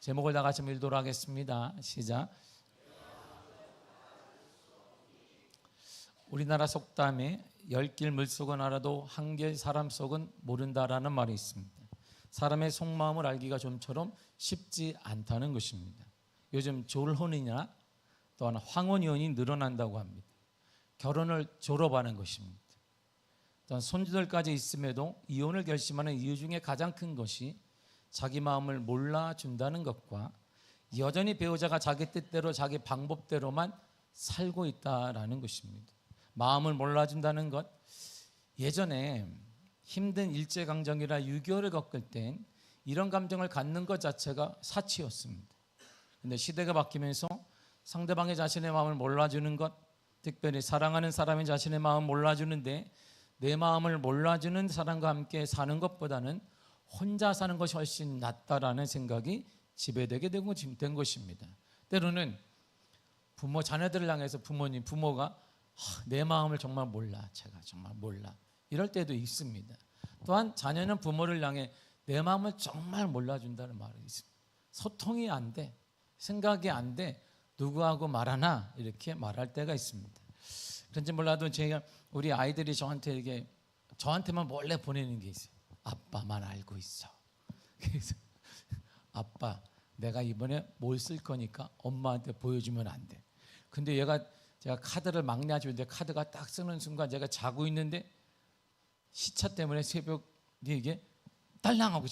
제목을 다 같이 읽도록 하겠습니다. 시작. 우리나라 속담에 열 길 물속은 알아도 한 길 사람 속은 모른다라는 말이 있습니다. 사람의 속마음을 알기가 좀처럼 쉽지 않다는 것입니다. 요즘 졸혼이나 또한 황혼이혼이 늘어난다고 합니다. 결혼을 졸업하는 것입니다. 또한 손주들까지 있음에도 이혼을 결심하는 이유 중에 가장 큰 것이 자기 마음을 몰라준다는 것과 여전히 배우자가 자기 뜻대로 자기 방법대로만 살고 있다라는 것입니다. 마음을 몰라준다는 것, 예전에 힘든 일제강점기나 6.25를 겪을 땐 이런 감정을 갖는 것 자체가 사치였습니다. 그런데 시대가 바뀌면서 상대방의 자신의 마음을 몰라주는 것, 특별히 사랑하는 사람의 자신의 마음을 몰라주는데 내 마음을 몰라주는 사람과 함께 사는 것보다는 혼자 사는 것이 훨씬 낫다라는 생각이 지배되게 된 것입니다. 때로는 부모, 자녀들을 향해서 부모가 내 마음을 정말 몰라, 제가 정말 몰라, 이럴 때도 있습니다. 또한 자녀는 부모를 향해 내 마음을 정말 몰라준다는 말이 있습니다. 소통이 안 돼, 생각이 안 돼, 누구하고 말하나 이렇게 말할 때가 있습니다. 그런지 몰라도 우리 아이들이 저한테만 몰래 보내는 게 있어요. 아빠만 알고 있어. 그래서 아빠, 내가 이번에 뭘 쓸 거니까 엄마한테 보여주면 안 돼. 근데 제가 카드를 막내 주는데 카드가 딱 쓰는 순간 제가 자고 있는데 시차 때문에 새벽에 이게 딸랑하고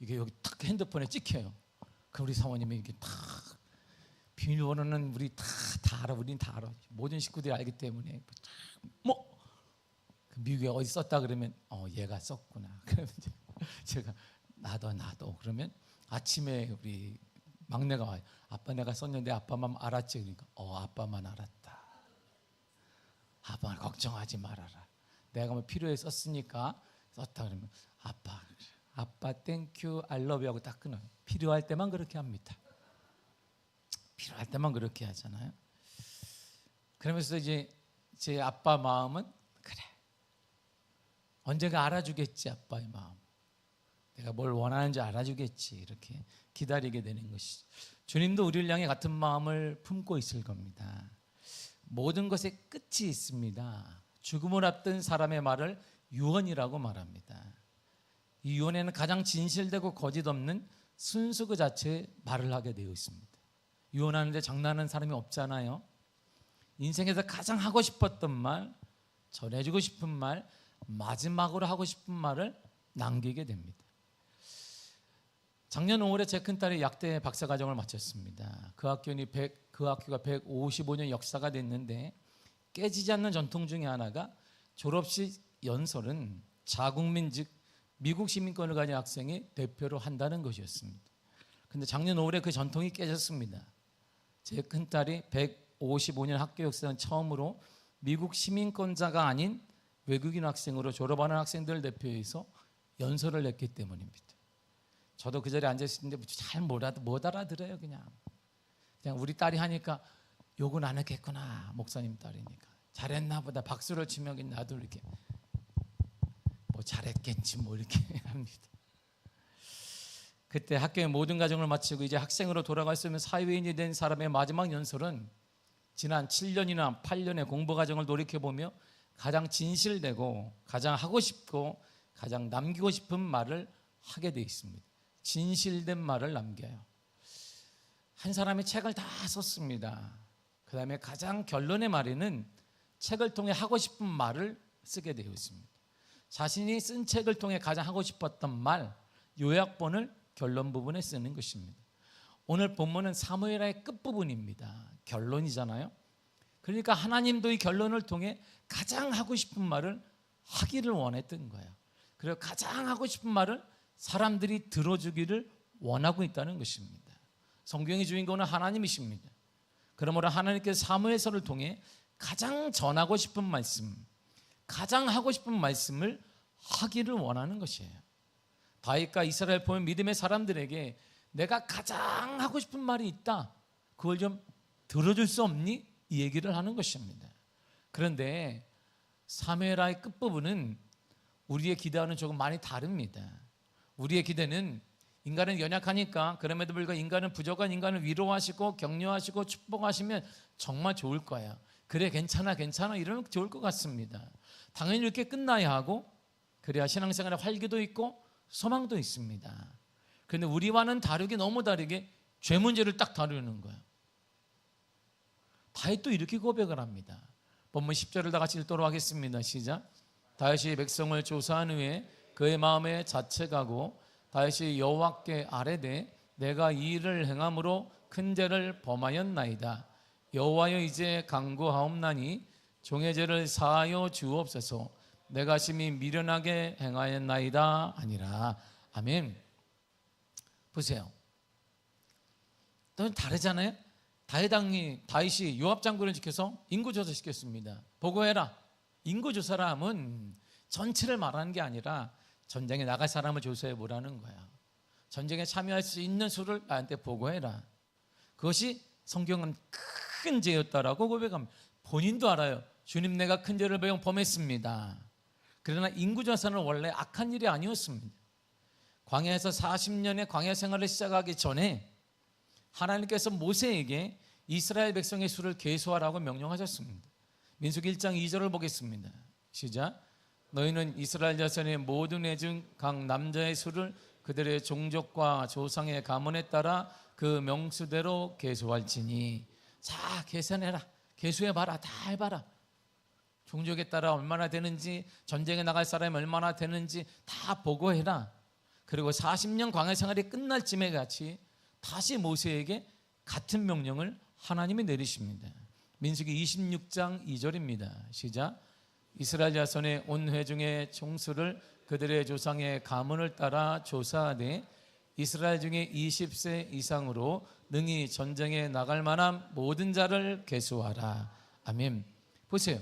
이게 여기 탁 핸드폰에 찍혀요. 그럼 우리 사모님이 이렇게 탁 비밀번호는 우리 다 알아, 우린 다 알아. 모든 식구들이 알기 때문에 미국에 어디 썼다 그러면 얘가 썼구나. 그러면 제가 나도 그러면 아침에 우리 막내가 와요. 아빠 내가 썼는데 아빠만 알았지. 그러니까 아빠만 알았다. 아빠 걱정하지 말아라. 내가 뭐 필요해 썼으니까 썼다 그러면 아빠 땡큐 알러뷰 하고 딱 끊어요. 필요할 때만 그렇게 합니다. 필요할 때만 그렇게 하잖아요. 그러면서 이제 제 아빠 마음은 그래, 언젠가 알아주겠지. 아빠의 마음, 내가 뭘 원하는지 알아주겠지. 이렇게 기다리게 되는 것이죠. 주님도 우리를 향해 같은 마음을 품고 있을 겁니다. 모든 것에 끝이 있습니다. 죽음을 앞둔 사람의 말을 유언이라고 말합니다. 이 유언에는 가장 진실되고 거짓 없는 순수 그 자체의 말을 하게 되어 있습니다. 유언하는데 장난하는 사람이 없잖아요. 인생에서 가장 하고 싶었던 말, 전해주고 싶은 말, 마지막으로 하고 싶은 말을 남기게 됩니다. 작년 5월에 제 큰딸이 약대 박사과정을 마쳤습니다. 그 학교가 155년 역사가 됐는데 깨지지 않는 전통 중에 하나가 졸업식 연설은 자국민 즉 미국 시민권을 가진 학생이 대표로 한다는 것이었습니다. 그런데 작년 5월에 그 전통이 깨졌습니다. 제 큰딸이 155년 학교 역사는 처음으로 미국 시민권자가 아닌 외국인 학생으로 졸업하는 학생들을 대표해서 연설을 했기 때문입니다. 저도 그 자리에 앉아있는데 잘 못 알아들어요. 그냥 우리 딸이 하니까 욕은 안 했겠구나. 목사님 딸이니까 잘했나 보다. 박수를 치면 나도 이렇게 잘했겠지 이렇게 합니다. 그때 학교의 모든 과정을 마치고 이제 학생으로 돌아갈 수 있는 사회인이 된 사람의 마지막 연설은 지난 7년이나 8년의 공부 과정을 돌이켜보며 가장 진실되고 가장 하고 싶고 가장 남기고 싶은 말을 하게 되어 있습니다. 진실된 말을 남겨요. 한 사람이 책을 다 썼습니다. 그 다음에 가장 결론의 말에는 책을 통해 하고 싶은 말을 쓰게 되어 있습니다. 자신이 쓴 책을 통해 가장 하고 싶었던 말, 요약본을 결론 부분에 쓰는 것입니다. 오늘 본문은 사무엘하의 끝부분입니다. 결론이잖아요. 그러니까 하나님도 이 결론을 통해 가장 하고 싶은 말을 하기를 원했던 거예요. 그리고 가장 하고 싶은 말을 사람들이 들어주기를 원하고 있다는 것입니다. 성경의 주인공은 하나님이십니다. 그러므로 하나님께서 사무엘서를 통해 가장 전하고 싶은 말씀, 가장 하고 싶은 말씀을 하기를 원하는 것이에요. 다윗과 이스라엘 보면 믿음의 사람들에게 내가 가장 하고 싶은 말이 있다. 그걸 좀 들어줄 수 없니? 이 얘기를 하는 것입니다. 그런데 사무엘하의 끝부분은 우리의 기대와는 조금 많이 다릅니다. 우리의 기대는 인간은 연약하니까 그럼에도 불구하고 인간은 부족한 인간을 위로하시고 격려하시고 축복하시면 정말 좋을 거야. 그래 괜찮아 이러면 좋을 것 같습니다. 당연히 이렇게 끝나야 하고 그래야 신앙생활에 활기도 있고 소망도 있습니다. 그런데 우리와는 다르게 너무 다르게 죄 문제를 딱 다루는 거예요. 다윗도 이렇게 고백을 합니다. 본문 10절을 다 같이 읽도록 하겠습니다. 시작. 다윗이 백성을 조사한 후에 그의 마음에 자책하고 다윗이 여호와께 아뢰되 내가 이 일을 행함으로 큰 죄를 범하였나이다. 여호와여 이제 간구하옵나니 종의 죄를 사하여 주옵소서. 내가 심히 미련하게 행하였나이다 아니라. 아멘. 보세요. 또 다르잖아요. 다윗이 요압 장군을 지켜서 인구조사 시켰습니다. 보고해라. 인구조사라 하면 전체를 말하는 게 아니라 전쟁에 나갈 사람을 조사해 보라는 거야. 전쟁에 참여할 수 있는 수를 나한테 보고해라. 그것이 성경은 큰 죄였다라고 고백합니다. 본인도 알아요. 주님, 내가 큰 죄를 범했습니다. 그러나 인구조사는 원래 악한 일이 아니었습니다. 광야에서 40년의 광야 생활을 시작하기 전에 하나님께서 모세에게 이스라엘 백성의 수를 계수하라고 명령하셨습니다. 민수기 1장 2절을 보겠습니다. 시작. 너희는 이스라엘 자손의 모든 애 중 각 남자의 수를 그들의 종족과 조상의 가문에 따라 그 명수대로 계수할지니. 자, 계산해라. 계수해봐라. 다 해봐라. 종족에 따라 얼마나 되는지, 전쟁에 나갈 사람이 얼마나 되는지 다 보고해라. 그리고 40년 광야 생활이 끝날 쯤에 같이 다시 모세에게 같은 명령을 하나님이 내리십니다. 민수기 26장 2절입니다. 시작. 이스라엘 자손의 온 회중의 총수를 그들의 조상의 가문을 따라 조사하되 이스라엘 중에 20세 이상으로 능히 전쟁에 나갈 만한 모든 자를 계수하라. 아멘. 보세요.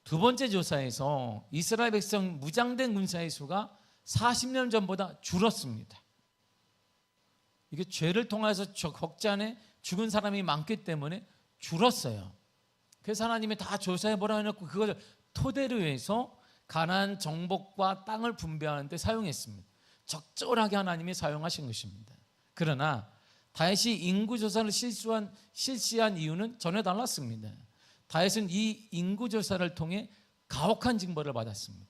두 번째 조사에서 이스라엘 백성 무장된 군사의 수가 40년 전보다 줄었습니다. 이게 죄를 통해서 적지 않게 죽은 사람이 많기 때문에 줄었어요. 그래서 하나님이 다 조사해보라 해놓고 그걸 토대로 해서 가나안 정복과 땅을 분배하는 데 사용했습니다. 적절하게 하나님이 사용하신 것입니다. 그러나 다윗이 인구조사를 실시한 이유는 전혀 달랐습니다. 다윗은 이 인구조사를 통해 가혹한 징벌을 받았습니다.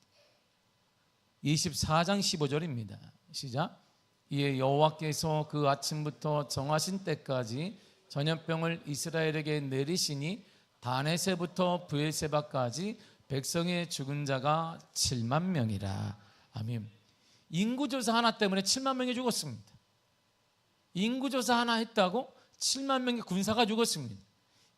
24장 15절입니다. 시작. 이에 여호와께서 그 아침부터 정하신 때까지 전염병을 이스라엘에게 내리시니 다네세부터 브엘세바까지 백성의 죽은 자가 7만 명이라. 아멘. 인구조사 하나 때문에 7만 명이 죽었습니다. 인구조사 하나 했다고 7만 명의 군사가 죽었습니다.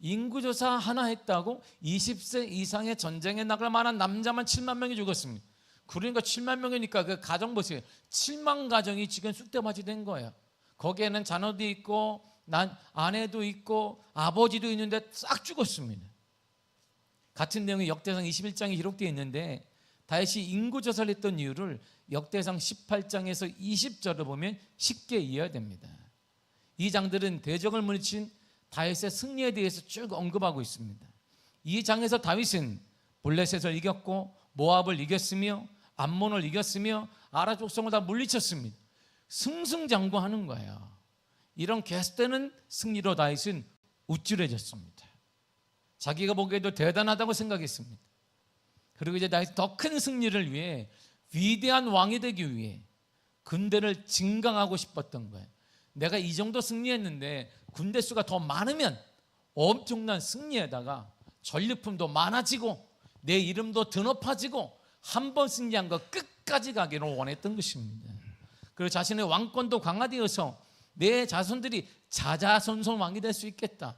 인구조사 하나 했다고 20세 이상의 전쟁에 나갈 만한 남자만 7만 명이 죽었습니다. 그러니까 7만 명이니까 그 가정 보세요. 7만 가정이 지금 쑥대밭이 된 거예요. 거기에는 자녀도 있고 아내도 있고 아버지도 있는데 싹 죽었습니다. 같은 내용이 역대상 21장에 기록되어 있는데 다윗이 인구조사를 했던 이유를 역대상 18장에서 20절을 보면 쉽게 이해가 됩니다. 이 장들은 대적을 물리친 다윗의 승리에 대해서 쭉 언급하고 있습니다. 이 장에서 다윗은 블레셋을 이겼고 모압을 이겼으며 암몬을 이겼으며 아라 족속을 다 물리쳤습니다. 승승장구하는 거예요. 이런 계속되는 승리로 다윗은 우쭐해졌습니다. 자기가 보기에도 대단하다고 생각했습니다. 그리고 이제 다윗은 더 큰 승리를 위해 위대한 왕이 되기 위해 군대를 증강하고 싶었던 거예요. 내가 이 정도 승리했는데 군대 수가 더 많으면 엄청난 승리에다가 전리품도 많아지고 내 이름도 드높아지고 한 번 승리한 거 끝까지 가기를 원했던 것입니다. 그리고 자신의 왕권도 강화되어서 내 자손들이 자자손손 왕이 될 수 있겠다.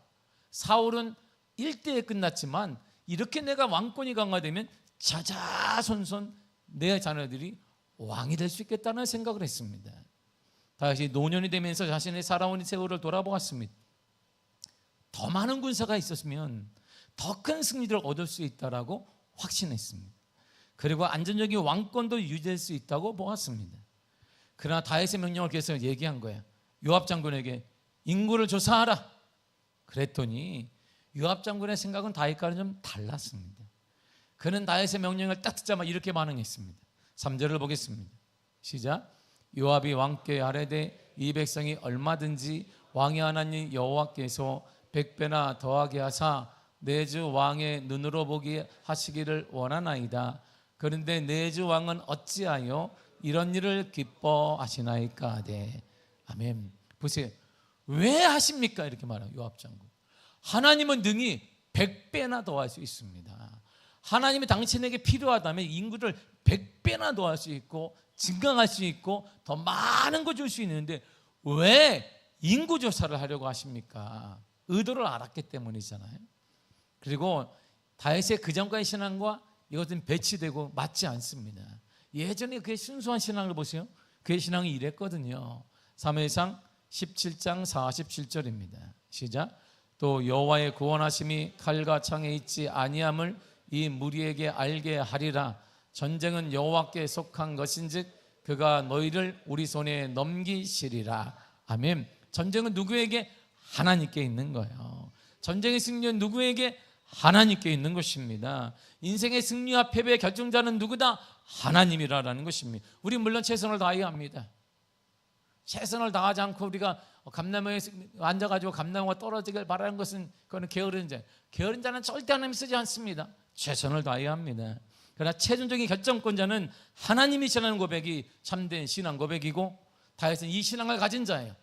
사울은 1대에 끝났지만 이렇게 내가 왕권이 강화되면 자자손손 내 자녀들이 왕이 될 수 있겠다는 생각을 했습니다. 다시 노년이 되면서 자신의 살아온 세월을 돌아보았습니다. 더 많은 군사가 있었으면 더 큰 승리를 얻을 수 있다라고 확신했습니다. 그리고 안전적인 왕권도 유지될 수 있다고 보았습니다. 그러나 다윗의 명령을 계속 얘기한 거예요. 요압 장군에게 인구를 조사하라. 그랬더니 요압 장군의 생각은 다윗과는 좀 달랐습니다. 그는 다윗의 명령을 딱 듣자마자 이렇게 반응했습니다. 3절을 보겠습니다. 시작. 요압이 왕께 아뢰되 이 백성이 얼마든지 왕의 하나님 여호와께서 100배나 더하게 하사 내 주 왕의 눈으로 보게 하시기를 원하나이다. 그런데 내 주 왕은 어찌하여 이런 일을 기뻐하시나이까 하되. 아멘. 보세요. 왜 하십니까? 이렇게 말해요. 요압 장군. 하나님은 능히 100배나 더할 수 있습니다. 하나님이 당신에게 필요하다면 인구를 100배나 더할 수 있고 증강할 수 있고 더 많은 거 줄 수 있는데 왜 인구 조사를 하려고 하십니까? 의도를 알았기 때문이잖아요. 그리고 다윗의 그 전까지 신앙과 이것은 배치되고 맞지 않습니다. 예전에 그의 순수한 신앙을 보세요. 그의 신앙이 이랬거든요. 사무엘상 17장 47절입니다. 시작. 또 여호와의 구원하심이 칼과 창에 있지 아니함을 이 무리에게 알게 하리라. 전쟁은 여호와께 속한 것인즉 그가 너희를 우리 손에 넘기시리라. 아멘. 전쟁은 누구에게? 하나님께 있는 거예요. 전쟁의 승리는 누구에게? 하나님께 있는 것입니다. 인생의 승리와 패배의 결정자는 누구다? 하나님이라는 것입니다. 우리 물론 최선을 다해야 합니다. 최선을 다하지 않고 우리가 감나무에 앉아가지고 감나무가 떨어지길 바라는 것은 그거는 게으른 자. 게으른 자는 절대 하나님 쓰지 않습니다. 최선을 다해야 합니다. 그러나 최종적인 결정권자는 하나님이시라는 고백이 참된 신앙 고백이고 다윗은 이 신앙을 가진 자예요.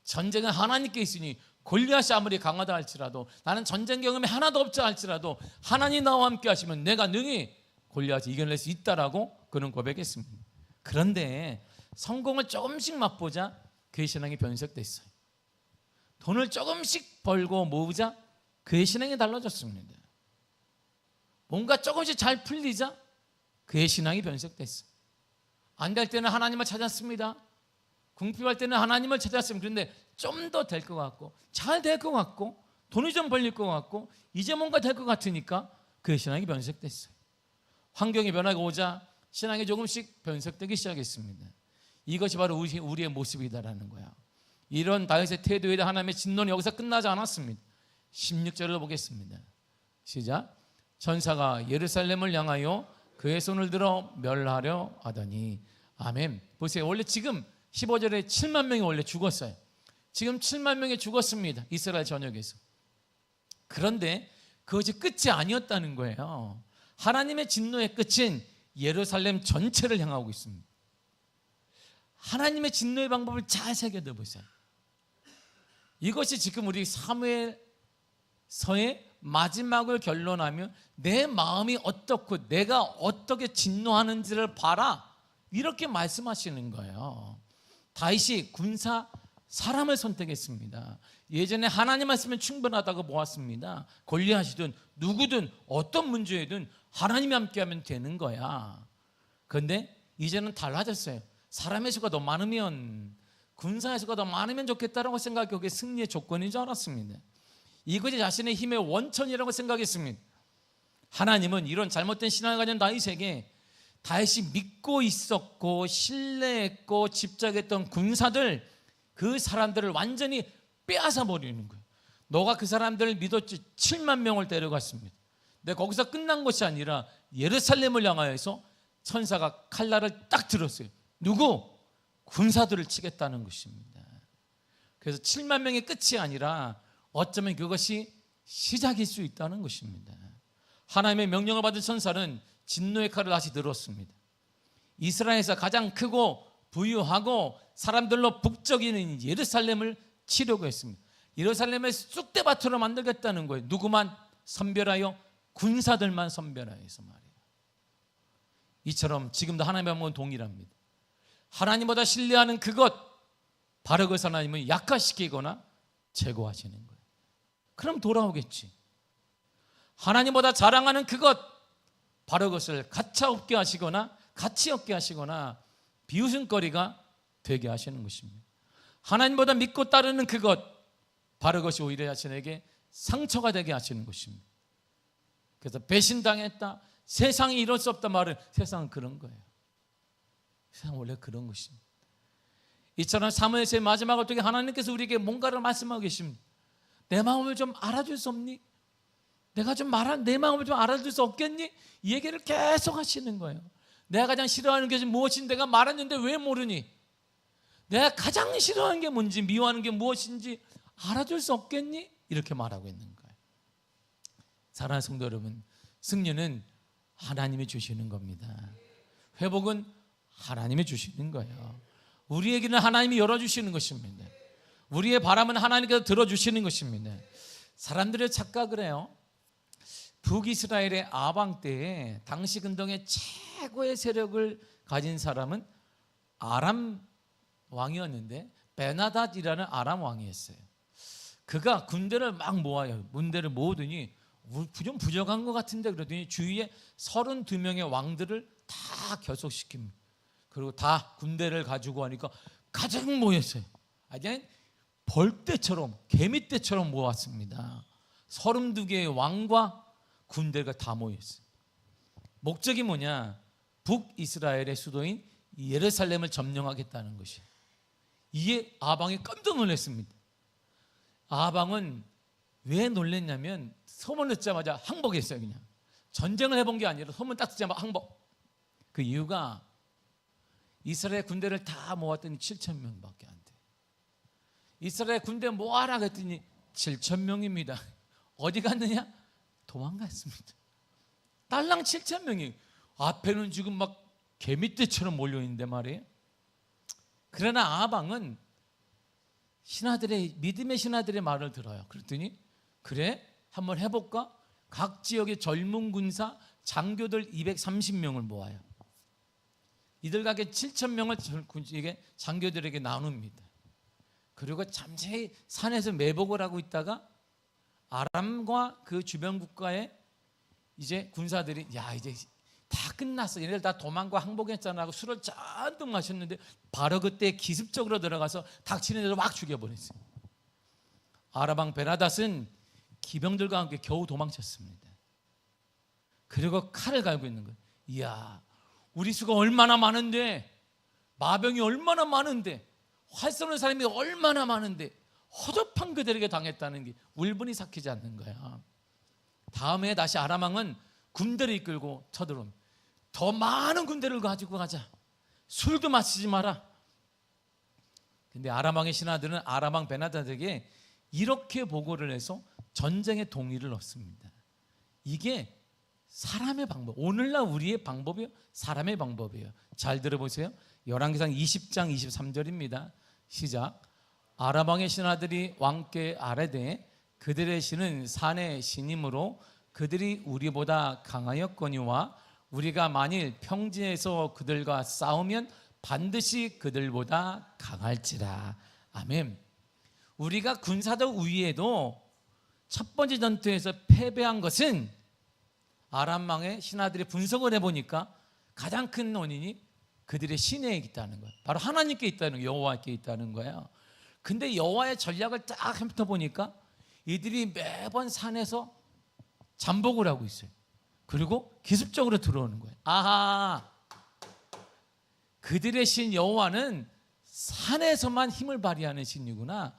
전쟁은 하나님께 있으니 골리앗이 아무리 강하다 할지라도 나는 전쟁 경험이 하나도 없자 할지라도 하나님 나와 함께 하시면 내가 능히 골리앗을 이겨낼 수 있다라고 그는 고백했습니다. 그런데 성공을 조금씩 맛보자 그의 신앙이 변색됐어요. 돈을 조금씩 벌고 모으자 그의 신앙이 달라졌습니다. 뭔가 조금씩 잘 풀리자 그의 신앙이 변색됐어요. 안 될 때는 하나님을 찾았습니다. 궁핍할 때는 하나님을 찾았습니다. 그런데 좀 더 될 것 같고 잘 될 것 같고 돈이 좀 벌릴 것 같고 이제 뭔가 될 것 같으니까 그의 신앙이 변색됐어요. 환경이 변하고 오자 신앙이 조금씩 변색되기 시작했습니다. 이것이 바로 우리의 모습이다라는 거야. 이런 다윗의 태도에 대한 하나님의 진노는 여기서 끝나지 않았습니다. 16절을 보겠습니다. 시작. 천사가 예루살렘을 향하여 그의 손을 들어 멸하려 하더니. 아멘. 보세요. 원래 지금 15절에 7만 명이 원래 죽었어요. 지금 7만 명이 죽었습니다. 이스라엘 전역에서. 그런데 그것이 끝이 아니었다는 거예요. 하나님의 진노의 끝은 예루살렘 전체를 향하고 있습니다. 하나님의 진노의 방법을 잘 새겨둬 보세요. 이것이 지금 우리 사무엘서의 마지막을 결론하면 내 마음이 어떻고 내가 어떻게 진노하는지를 봐라 이렇게 말씀하시는 거예요. 다윗이 군사 사람을 선택했습니다. 예전에 하나님만 쓰면 충분하다고 보았습니다. 골리앗이든 누구든 어떤 문제에든 하나님이 함께하면 되는 거야. 그런데 이제는 달라졌어요. 사람의 수가 더 많으면 군사의 수가 더 많으면 좋겠다라고 생각하고 그게 승리의 조건인 줄 알았습니다. 이것이 자신의 힘의 원천이라고 생각했습니다. 하나님은 이런 잘못된 신앙을 가진 다윗에게 다윗이 믿고 있었고 신뢰했고 집착했던 군사들 그 사람들을 완전히 빼앗아 버리는 거예요. 너가 그 사람들을 믿었지 7만 명을 데려갔습니다. 근데 거기서 끝난 것이 아니라 예루살렘을 향하여서 천사가 칼날을 딱 들었어요. 누구? 군사들을 치겠다는 것입니다. 그래서 7만 명의 끝이 아니라 어쩌면 그것이 시작일 수 있다는 것입니다. 하나님의 명령을 받은 천사는 진노의 칼을 다시 들었습니다. 이스라엘에서 가장 크고 부유하고 사람들로 북적이는 예루살렘을 치려고 했습니다. 예루살렘을 쑥대밭으로 만들겠다는 거예요. 누구만 선별하여? 군사들만 선별하여서 말이에요. 이처럼 지금도 하나님의 마음은 동일합니다. 하나님보다 신뢰하는 그것 바로 그것을 하나님은 약화시키거나 제거하시는 거예요. 그럼 돌아오겠지. 하나님보다 자랑하는 그것 바로 그것을 가차 없게 하시거나 가치 없게 하시거나 비웃음거리가 되게 하시는 것입니다. 하나님보다 믿고 따르는 그것 바로 그것이 오히려 자신에게 상처가 되게 하시는 것입니다. 그래서 배신당했다, 세상이 이럴 수 없다 말은 세상은 그런 거예요. 세상은 원래 그런 것입니다. 이처럼 사무엘서의 마지막을 통해 하나님께서 우리에게 뭔가를 말씀하고 계십니다. 내 마음을 좀 알아줄 수 없니? 내가 좀 내 마음을 좀 알아줄 수 없겠니? 이 얘기를 계속 하시는 거예요. 내가 가장 싫어하는 것이 무엇인지 내가 말했는데 왜 모르니? 내가 가장 싫어하는 게 뭔지, 미워하는 게 무엇인지 알아줄 수 없겠니? 이렇게 말하고 있는 거예요. 사랑하는 성도 여러분, 승리는 하나님이 주시는 겁니다. 회복은 하나님이 주시는 거예요. 우리에게는 하나님이 열어주시는 것입니다. 우리의 바람은 하나님께서 들어주시는 것입니다. 사람들의 착각을 해요. 북이스라엘의 아방 때에 당시 근동의 최고의 세력을 가진 사람은 아람 왕이었는데, 베나닷이라는 아람 왕이었어요. 그가 군대를 막 모아요. 군대를 모으더니 좀 부족한 것 같은데, 그러더니 주위에 32명의 왕들을 다 결속시킵니다. 그리고 다 군대를 가지고 하니까 가장 모였어요. 아니, 벌떼처럼, 개미떼처럼 모았습니다. 32개의 왕과 군대가 다 모였어요. 목적이 뭐냐? 북이스라엘의 수도인 예루살렘을 점령하겠다는 것이에요. 이에 아방이 깜짝 놀랐습니다. 아방은 왜 놀랐냐면, 소문 듣자마자 항복했어요. 그냥 전쟁을 해본 게 아니라 소문 딱 듣자마자 항복. 그 이유가 이스라엘 군대를 다 모았더니 7,000명밖에 안 돼. 이스라엘 군대 모아라 그랬더니 7,000명입니다. 어디 갔느냐? 도망갔습니다. 딸랑 7,000명이 앞에는 지금 막 개미떼처럼 몰려있는데 말이에요. 그러나 아방은 신하들의, 믿음의 신하들의 말을 들어요. 그랬더니 그래, 한번 해볼까? 각 지역의 젊은 군사 장교들 230명을 모아요. 이들에게 7,000명을 장교들에게 나눕니다. 그리고 잠시 산에서 매복을 하고 있다가 아람과 그 주변 국가의 이제 군사들이, 야, 이제 다 끝났어, 얘네들 다 도망과 항복했잖아 하고 술을 잔뜩 마셨는데, 바로 그때 기습적으로 들어가서 닥치는 애들 막 죽여버렸어요. 아람왕 베나닷은 기병들과 함께 겨우 도망쳤습니다. 그리고 칼을 갈고 있는 거예요. 이야, 우리 수가 얼마나 많은데, 마병이 얼마나 많은데, 활 쏘는 사람이 얼마나 많은데 허접한 그들에게 당했다는 게 울분이 삭히지 않는 거야. 다음에 다시 아람왕은 군대를 이끌고 쳐들어옵니다. 더 많은 군대를 가지고 가자, 술도 마시지 마라. 근데 아람왕의 신하들은 아람왕 베나닷에게 이렇게 보고를 해서 전쟁의 동의를 얻습니다. 이게 사람의 방법, 오늘날 우리의 방법이요, 사람의 방법이에요. 잘 들어보세요. 열왕기상 20장 23절입니다. 시작. 아람왕의 신하들이 왕께 아뢰되 그들의 신은 산의 신이므로 그들이 우리보다 강하였거니와 우리가 만일 평지에서 그들과 싸우면 반드시 그들보다 강할지라. 아멘. 우리가 군사적 우위에도 첫 번째 전투에서 패배한 것은 아람왕의 신하들이 분석을 해보니까 가장 큰 원인이 그들의 신에 있다는 거예요. 바로 하나님께 있다는 거예요. 여호와께 있다는 거예요. 근데 여호와의 전략을 딱 훑어보니까 이들이 매번 산에서 잠복을 하고 있어요. 그리고 기습적으로 들어오는 거예요. 아하, 그들의 신 여호와는 산에서만 힘을 발휘하는 신이구나.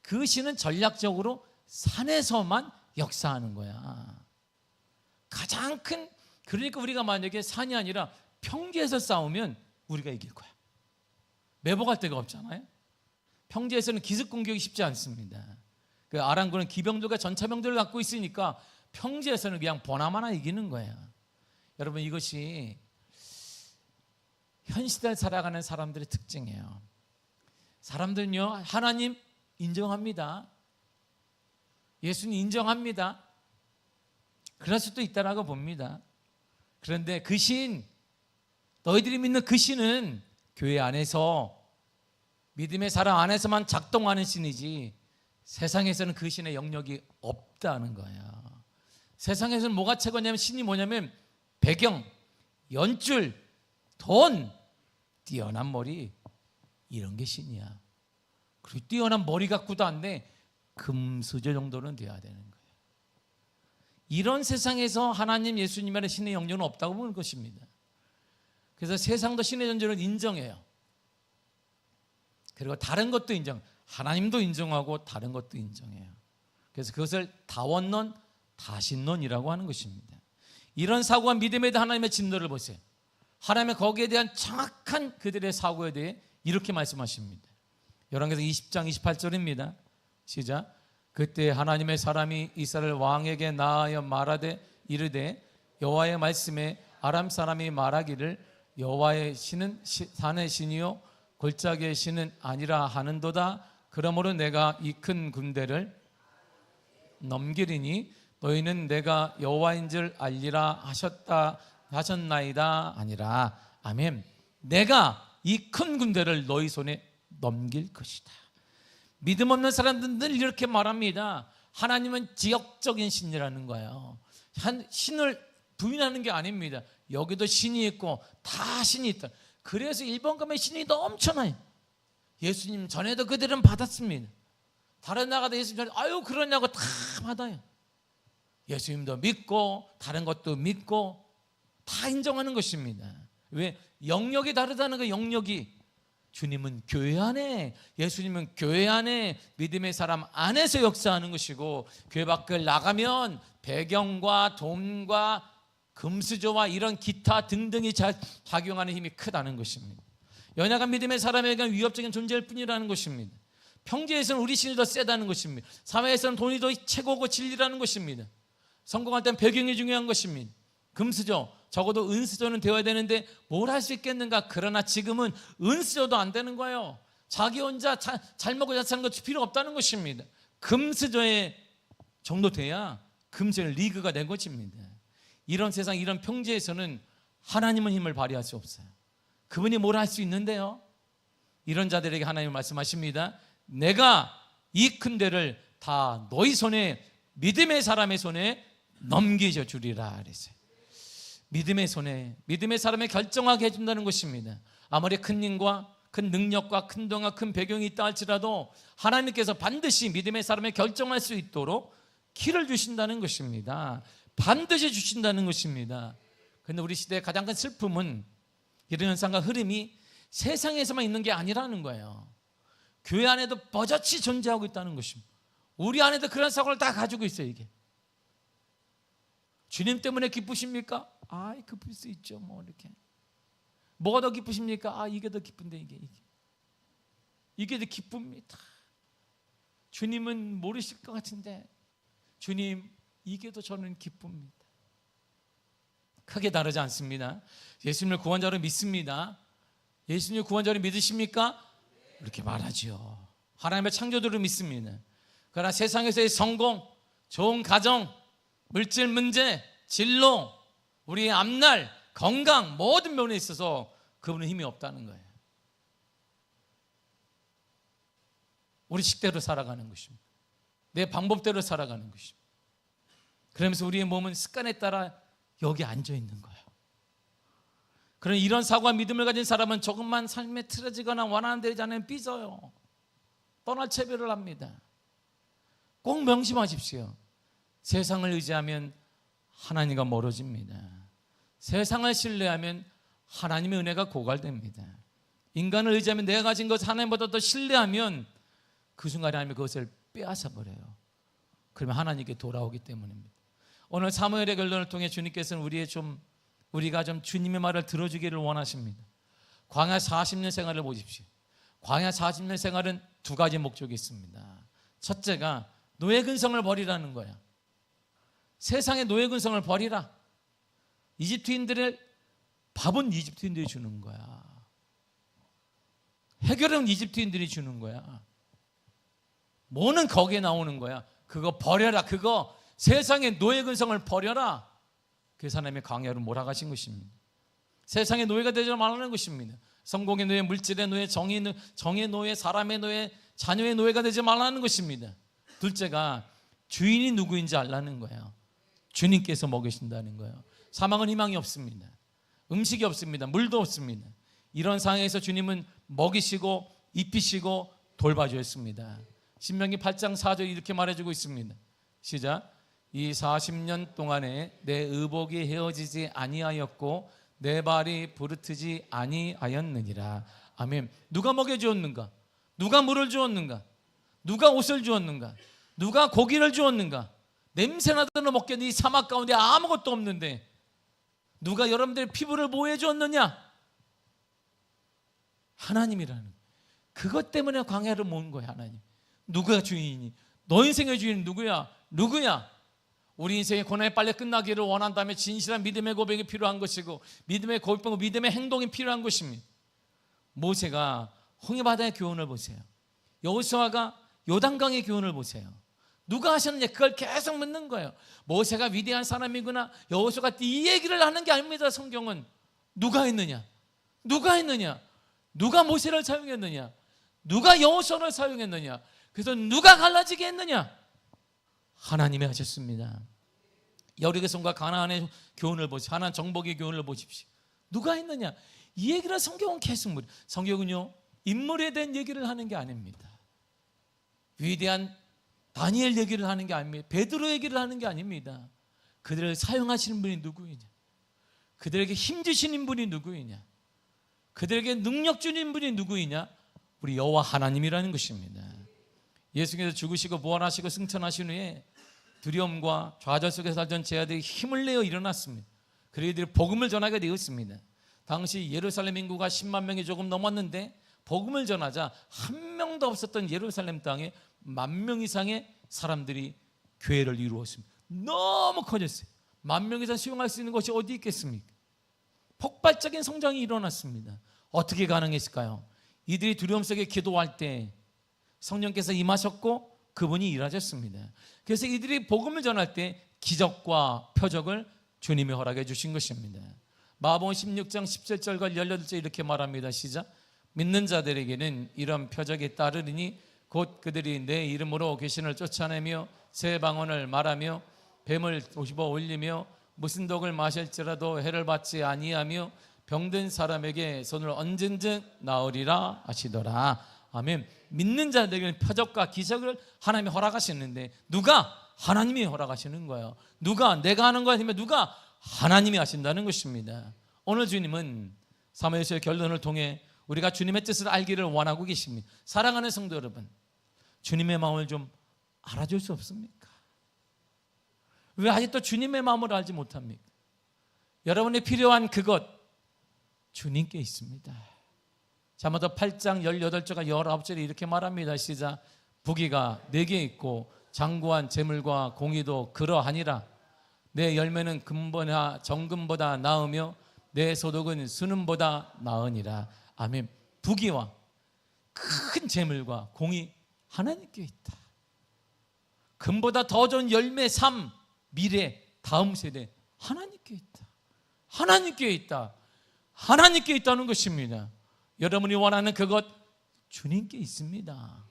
그 신은 전략적으로 산에서만 역사하는 거야. 가장 큰, 그러니까 우리가 만약에 산이 아니라 평지에서 싸우면 우리가 이길 거야. 매복할 데가 없잖아요. 평지에서는 기습 공격이 쉽지 않습니다. 그 아람군은 기병들과 전차병들을 갖고 있으니까 평지에서는 그냥 보나마나 이기는 거예요. 여러분, 이것이 현 시대를 살아가는 사람들의 특징이에요. 사람들은요, 하나님 인정합니다. 예수님 인정합니다. 그럴 수도 있다라고 봅니다. 그런데 그 신, 너희들이 믿는 그 신은 교회 안에서, 믿음의 사람 안에서만 작동하는 신이지 세상에서는 그 신의 영역이 없다는 거예요. 세상에서는 뭐가 최고냐면, 신이 뭐냐면 배경, 연출, 돈, 뛰어난 머리, 이런 게 신이야. 그리고 뛰어난 머리 갖고도 안 돼. 금수저 정도는 돼야 되는 거예요. 이런 세상에서 하나님, 예수님의 신의 영역은 없다고 보는 것입니다. 그래서 세상도 신의 존재를 인정해요. 그리고 다른 것도 인정, 하나님도 인정하고 다른 것도 인정해요. 그래서 그것을 다원론, 다신론이라고 하는 것입니다. 이런 사고와 믿음에 대한 하나님의 진노를 보세요. 하나님의 거기에 대한 정확한 그들의 사고에 대해 이렇게 말씀하십니다. 열왕기서 20장 28절입니다. 시작. 그때 하나님의 사람이 이스라엘 왕에게 나아여 말하되 이르되 여호와의 말씀에 아람 사람이 말하기를 여호와의 신은 산의 신이요 골짜기의 신은 아니라 하는도다. 그러므로 내가 이 큰 군대를 넘기리니 너희는 내가 여호와인 줄 알리라 하셨나이다 아니라. 아멘. 내가 이 큰 군대를 너희 손에 넘길 것이다. 믿음 없는 사람들은 늘 이렇게 말합니다. 하나님은 지역적인 신이라는 거예요. 신을 부인하는 게 아닙니다. 여기도 신이 있고 다 신이 있다. 그래서 일본 가면 신이 넘쳐나요. 예수님 전에도 그들은 받았습니다. 다른 나라도 예수님 전에 아유 그러냐고 다 받아요. 예수님도 믿고 다른 것도 믿고 다 인정하는 것입니다. 왜? 영역이 다르다는 거. 영역이 주님은 교회 안에, 예수님은 교회 안에 믿음의 사람 안에서 역사하는 것이고, 교회 밖을 나가면 배경과 돈과 금수저와 이런 기타 등등이 작용하는 힘이 크다는 것입니다. 연약한 믿음의 사람에게는 위협적인 존재일 뿐이라는 것입니다. 평지에서는 우리 신이 더 세다는 것입니다. 사회에서는 돈이 더 최고고 진리라는 것입니다. 성공할 땐 배경이 중요한 것입니다. 금수저, 적어도 은수저는 되어야 되는데 뭘 할 수 있겠는가? 그러나 지금은 은수저도 안 되는 거예요. 자기 혼자 잘 먹고 잘 사는 것 필요 없다는 것입니다. 금수저의 정도 돼야 금수저의 리그가 된 것입니다. 이런 세상, 이런 평지에서는 하나님은 힘을 발휘할 수 없어요. 그분이 뭘 할 수 있는데요. 이런 자들에게 하나님은 말씀하십니다. 내가 이 큰 데를 다 너희 손에, 믿음의 사람의 손에 넘기셔 주리라 그랬어요. 믿음의 손에, 믿음의 사람에 결정하게 해준다는 것입니다. 아무리 큰 힘과 큰 능력과 큰 동화, 큰 배경이 있다 할지라도 하나님께서 반드시 믿음의 사람에 결정할 수 있도록 길을 주신다는 것입니다. 반드시 주신다는 것입니다. 그런데 우리 시대의 가장 큰 슬픔은 이런 현상과 흐름이 세상에서만 있는 게 아니라는 거예요. 교회 안에도 버젓이 존재하고 있다는 것입니다. 우리 안에도 그런 사고를 다 가지고 있어요. 이게 주님 때문에 기쁘십니까? 아, 기쁠 수 있죠. 뭐 이렇게 뭐가 더 기쁘십니까? 아, 이게 더 기쁜데 이게 더 기쁩니다. 주님은 모르실 것 같은데 주님, 이게 더 저는 기쁩니다. 크게 다르지 않습니다. 예수님을 구원자로 믿습니다. 예수님을 구원자로 믿으십니까? 이렇게 말하죠. 하나님의 창조주로 믿습니다. 그러나 세상에서의 성공, 좋은 가정, 물질 문제, 진로, 우리의 앞날, 건강, 모든 면에 있어서 그분은 힘이 없다는 거예요. 우리 식대로 살아가는 것입니다. 내 방법대로 살아가는 것입니다. 그러면서 우리의 몸은 습관에 따라 여기 앉아 있는 거예요. 그런 이런 사고와 믿음을 가진 사람은 조금만 삶에 틀어지거나 원하는 대로 되지 않으면 삐져요. 떠날 채비를 합니다. 꼭 명심하십시오. 세상을 의지하면 하나님과 멀어집니다. 세상을 신뢰하면 하나님의 은혜가 고갈됩니다. 인간을 의지하면 내가 가진 것 하나님보다 더 신뢰하면 그 순간에 하나님이 그것을 빼앗아 버려요. 그러면 하나님께 돌아오기 때문입니다. 오늘 사무엘의 결론을 통해 주님께서는 우리가 좀 주님의 말을 들어주기를 원하십니다. 광야 40년 생활을 보십시오. 광야 40년 생활은 두 가지 목적이 있습니다. 첫째가 노예 근성을 버리라는 거야. 세상의 노예 근성을 버리라. 이집트인들의 밥은 이집트인들이 주는 거야. 해결은 이집트인들이 주는 거야. 뭐는 거기에 나오는 거야. 그거 버려라. 그거 세상의 노예 근성을 버려라. 그래서 하나님의 광야로 몰아가신 것입니다. 세상의 노예가 되지 말라는 것입니다. 성공의 노예, 물질의 노예, 정의 노예, 사람의 노예, 자녀의 노예가 되지 말라는 것입니다. 둘째가 주인이 누구인지 알라는 거예요. 주님께서 먹이신다는 거예요. 사망은 희망이 없습니다. 음식이 없습니다. 물도 없습니다. 이런 상황에서 주님은 먹이시고 입히시고 돌봐주셨습니다. 신명기 8장 4절 이렇게 말해주고 있습니다. 시작. 이 40년 동안에 내 의복이 헤어지지 아니하였고 내 발이 부르트지 아니하였느니라. 아멘. 누가 먹여주었는가? 누가 물을 주었는가? 누가 옷을 주었는가? 누가 고기를 주었는가? 냄새나도록 먹겠는 이 사막 가운데 아무것도 없는데 누가 여러분들의 피부를 보호해 주었느냐? 하나님이라는. 그것 때문에 광야를 모은 거야. 하나님, 누가 주인이니? 너 인생의 주인은 누구야? 누구야? 우리 인생의 고난이 빨리 끝나기를 원한다면 진실한 믿음의 고백이 필요한 것이고, 믿음의 고백과 믿음의 행동이 필요한 것입니다. 모세가 홍해바다의 교훈을 보세요. 여호수아가 요단강의 교훈을 보세요. 누가 하셨느냐? 그걸 계속 묻는 거예요. 모세가 위대한 사람이구나, 여호수아가 이 얘기를 하는 게 아닙니다. 성경은 누가 했느냐? 누가 했느냐? 누가 모세를 사용했느냐? 누가 여호수아를 사용했느냐? 그래서 누가 갈라지게 했느냐? 하나님이 하셨습니다. 여리고성과 가나안의 교훈을 보십시오. 가나안 정복의 교훈을 보십시오. 누가 했느냐? 이 얘기를 성경은 계속 물어요. 성경은요, 인물에 대한 얘기를 하는 게 아닙니다. 위대한 다니엘 얘기를 하는 게 아닙니다. 베드로 얘기를 하는 게 아닙니다. 그들을 사용하시는 분이 누구이냐? 그들에게 힘 주시는 분이 누구이냐? 그들에게 능력 주는 분이 누구이냐? 우리 여호와 하나님이라는 것입니다. 예수께서 죽으시고 부활하시고 승천하신 후에 두려움과 좌절 속에 살던 제 아들이 힘을 내어 일어났습니다. 그리고 이들이 복음을 전하게 되었습니다. 당시 예루살렘 인구가 10만 명이 조금 넘었는데 복음을 전하자 한 명도 없었던 예루살렘 땅에 10,000명 이상의 사람들이 교회를 이루었습니다. 너무 커졌어요. 10,000명 이상 수용할 수 있는 곳이 어디 있겠습니까? 폭발적인 성장이 일어났습니다. 어떻게 가능했을까요? 이들이 두려움 속에 기도할 때 성령께서 임하셨고 그분이 일하셨습니다. 그래서 이들이 복음을 전할 때 기적과 표적을 주님이 허락해 주신 것입니다. 마가복음 16장 17절과 18절 이렇게 말합니다. 시작. 믿는 자들에게는 이런 표적이 따르리니 곧 그들이 내 이름으로 귀신을 쫓아내며 새 방언을 말하며 뱀을 뒤집어 올리며 무슨 독을 마실지라도 해를 받지 아니하며 병든 사람에게 손을 얹은즉 나으리라 하시더라. 아멘. 믿는 자들에게는 표적과 기적을 하나님이 허락하시는데 누가? 하나님이 허락하시는 거예요. 누가? 내가 하는 거 아니면 누가? 하나님이 하신다는 것입니다. 오늘 주님은 사무엘서의 결론을 통해 우리가 주님의 뜻을 알기를 원하고 계십니다. 사랑하는 성도 여러분, 주님의 마음을 좀 알아줄 수 없습니까? 왜 아직도 주님의 마음을 알지 못합니까? 여러분이 필요한 그것 주님께 있습니다. 잠언서 8장 18절과 19절에 이렇게 말합니다. 시작. 부귀가 내게 있고 장구한 재물과 공의도 그러하니라. 내 열매는 금보나 정금보다 나으며 내 소득은 순금보다 나으니라. 아멘. 부귀와 큰 재물과 공의 하나님께 있다. 금보다 더 좋은 열매, 삶, 미래, 다음 세대 하나님께 있다. 하나님께 있다. 하나님께 있다는 것입니다. 여러분이 원하는 그것 주님께 있습니다.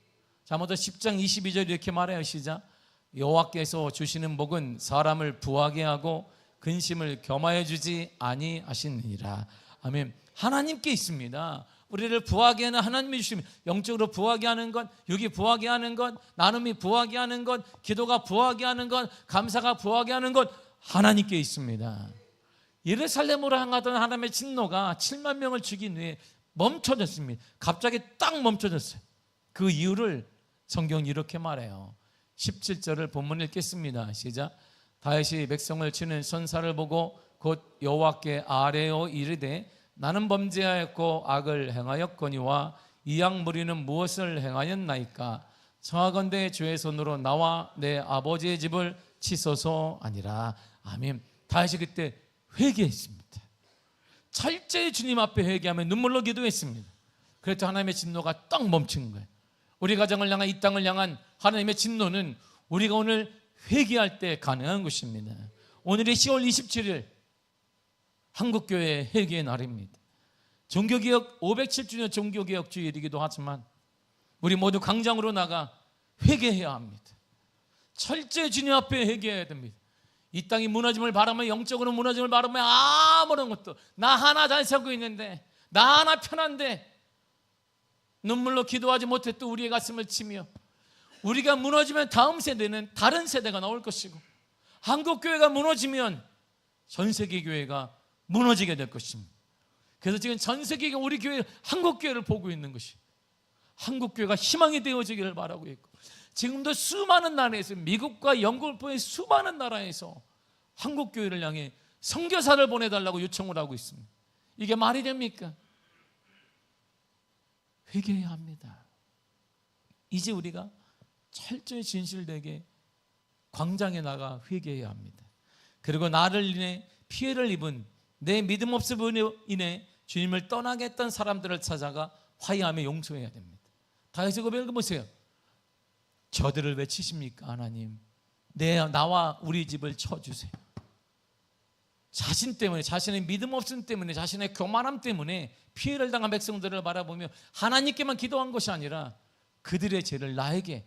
잠언서 10장 22절 이렇게 말해요. 시작. 여호와께서 주시는 복은 사람을 부하게 하고 근심을 겸하여 주지 아니하시느니라. 아멘. 하나님께 있습니다. 우리를 부하게 하는 하나님이 주시면, 영적으로 부하게 하는 것, 육이 부하게 하는 것, 나눔이 부하게 하는 것, 기도가 부하게 하는 것, 감사가 부하게 하는 것 하나님께 있습니다. 예루살렘으로 향하던 하나님의 진노가 7만 명을 죽인 후에 멈춰졌습니다. 갑자기 딱 멈춰졌어요. 그 이유를 성경이 이렇게 말해요. 17절을 본문 읽겠습니다. 시작. 다윗이 백성을 치는 선사를 보고 곧 여호와께 아뢰어 이르되 나는 범죄하였고 악을 행하였거니와 이 악 무리는 무엇을 행하였나이까? 청하건대 주의 손으로 나와 내 아버지의 집을 치소서 아니라. 아멘. 다윗이 그때 회개했습니다. 철저히 주님 앞에 회개하며 눈물로 기도했습니다. 그래서 하나님의 진노가 딱 멈춘 거예요. 우리 가정을 향한, 이 땅을 향한 하나님의 진노는 우리가 오늘 회개할 때 가능한 것입니다. 오늘이 10월 27일 한국교회 회개의 날입니다. 종교개혁 507주년 종교개혁 주일이기도 하지만 우리 모두 광장으로 나가 회개해야 합니다. 철저히 주님 앞에 회개해야 됩니다. 이 땅이 무너짐을 바라며, 영적으로 무너짐을 바라며 아무런 것도, 나 하나 잘 살고 있는데, 나 하나 편한데 눈물로 기도하지 못했던 우리의 가슴을 치며, 우리가 무너지면 다음 세대는 다른 세대가 나올 것이고, 한국교회가 무너지면 전 세계 교회가 무너지게 될 것입니다. 그래서 지금 전 세계가 우리 교회, 한국교회를 보고 있는 것이, 한국교회가 희망이 되어지기를 바라고 있고, 지금도 수많은 나라에서, 미국과 영국을 포함해 수많은 나라에서 한국교회를 향해 선교사를 보내달라고 요청을 하고 있습니다. 이게 말이 됩니까? 회개해야 합니다. 이제 우리가 철저히 진실되게 광장에 나가 회개해야 합니다. 그리고 나를 인해 피해를 입은 내 믿음 없음으로 인해 주님을 떠나게 했던 사람들을 찾아가 화해하며 용서해야 됩니다. 다윗의 고백을 보세요. 저들을 왜 치십니까 하나님? 나와 우리 집을 쳐주세요. 자신 때문에, 자신의 믿음 없음 때문에, 자신의 교만함 때문에 피해를 당한 백성들을 바라보며 하나님께만 기도한 것이 아니라 그들의 죄를 나에게,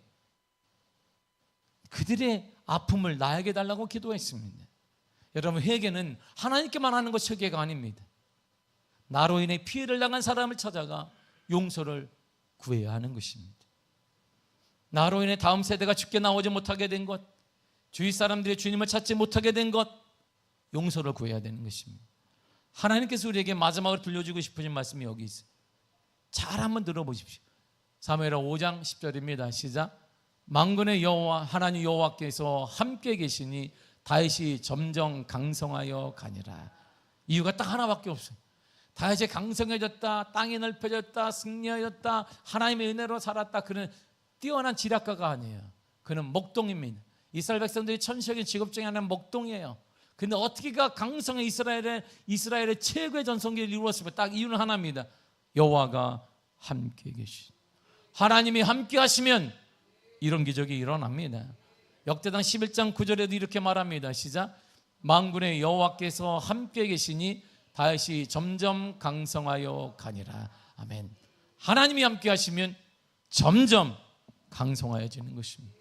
그들의 아픔을 나에게 달라고 기도했습니다. 여러분, 회개는 하나님께만 하는 것이 회개가 아닙니다. 나로 인해 피해를 당한 사람을 찾아가 용서를 구해야 하는 것입니다. 나로 인해 다음 세대가 죽게 나오지 못하게 된 것, 주위 사람들이 주님을 찾지 못하게 된 것, 용서를 구해야 되는 것입니다. 하나님께서 우리에게 마지막으로 들려주고 싶으신 말씀이 여기 있어요. 잘 한번 들어보십시오. 사무엘하 5장 10절입니다. 시작. 만군의 여호와 하나님 여호와께서 함께 계시니 다윗이 점점 강성하여 가니라. 이유가 딱 하나밖에 없어요. 다윗이 강성해졌다, 땅이 넓혀졌다, 승리하였다, 하나님의 은혜로 살았다. 그는 뛰어난 지략가가 아니에요. 그는 목동입니다. 이스라엘 백성들이 천시적인 직업 중에 하나는 목동이에요. 근데 어떻게가 강성의 이스라엘의 최고의 전성기를 이루었으면 딱 이유는 하나입니다. 여호와가 함께 계시. 하나님이 함께 하시면 이런 기적이 일어납니다. 역대상 11장 9절에도 이렇게 말합니다. 시작. 만군의 여호와께서 함께 계시니 다윗이 점점 강성하여 가니라. 아멘. 하나님이 함께 하시면 점점 강성하여지는 것입니다.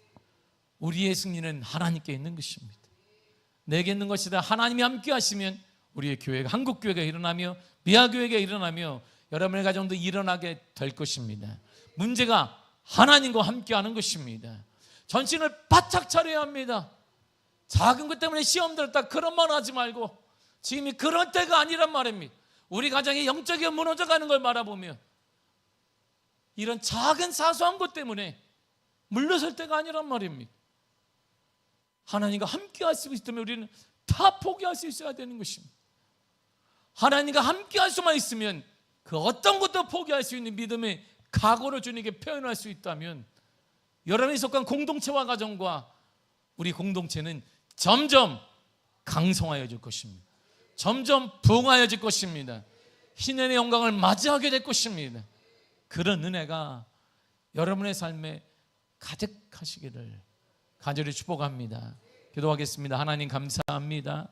우리의 승리는 하나님께 있는 것입니다. 내게 있는 것이다. 하나님이 함께 하시면 우리의 교회가, 한국교회가 일어나며 미아교회가 일어나며 여러분의 가정도 일어나게 될 것입니다. 문제가 하나님과 함께 하는 것입니다. 전신을 바짝 차려야 합니다. 작은 것 때문에 시험 들었다 그런 말 하지 말고, 지금이 그런 때가 아니란 말입니다. 우리 가정이 영적이 무너져가는 걸 바라보며 이런 작은 사소한 것 때문에 물러설 때가 아니란 말입니다. 하나님과 함께 할 수 있다면 우리는 다 포기할 수 있어야 되는 것입니다. 하나님과 함께 할 수만 있으면 그 어떤 것도 포기할 수 있는 믿음의 각오를 주님께 표현할 수 있다면 여러분이 속한 공동체와 가정과 우리 공동체는 점점 강성하여질 것입니다. 점점 부흥하여질 것입니다. 신의 영광을 맞이하게 될 것입니다. 그런 은혜가 여러분의 삶에 가득하시기를 간절히 축복합니다. 기도하겠습니다. 하나님 감사합니다.